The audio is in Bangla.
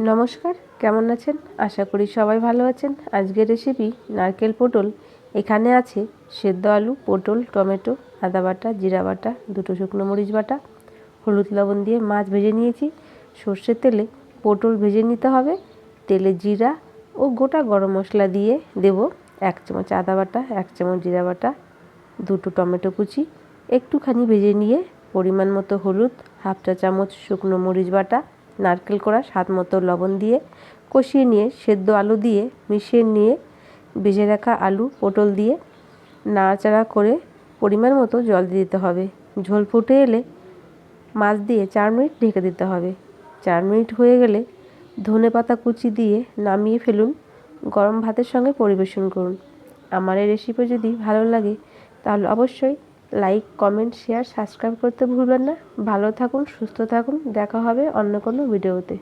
নমস্কার, কেমন আছেন? আশা করি সবাই ভালো আছেন। আজকের রেসিপি নারকেল পটল। এখানে আছে সেদ্ধ আলু, পটল, টমেটো, আদা বাটা, জিরা বাটা, দুটো শুকনো মরিচ বাটা, হলুদ লবণ দিয়ে মাছ ভেজে নিয়েছি। সর্ষের তেলে পটল ভেজে নিতে হবে। তেলে জিরা ও গোটা গরম মশলা দিয়ে দেব 1 চামচ আদা বাটা, 1 চামচ জিরা বাটা, দুটো টমেটো কুচি একটুখানি ভেজে নিয়ে পরিমাণ মতো হলুদ, 1/2 চা চামচ শুকনো মরিচ বাটা, নারকেল কোড়া স্বাদ মতো লবণ দিয়ে কষিয়ে নিয়ে সেদ্ধ আলু দিয়ে মিশিয়ে নিয়ে ভেজে রাখা আলু পটল দিয়ে নাড়াচাড়া করে পরিমাণ মতো জল দিয়ে দিতে হবে। ঝোল ফুটে এলে মাছ দিয়ে 4 মিনিট ঢেকে দিতে হবে। 4 মিনিট হয়ে গেলে ধনেপাতা কুচি দিয়ে নামিয়ে ফেলুন। গরম ভাতের সঙ্গে পরিবেশন করুন। আমার এই রেসিপি যদি ভালো লাগে তাহলে অবশ্যই লাইক, কমেন্ট, শেয়ার, সাবস্ক্রাইব করতে ভুলবেন না। ভালো থাকুন, সুস্থ থাকুন। দেখা হবে অন্য কোনো ভিডিওতে।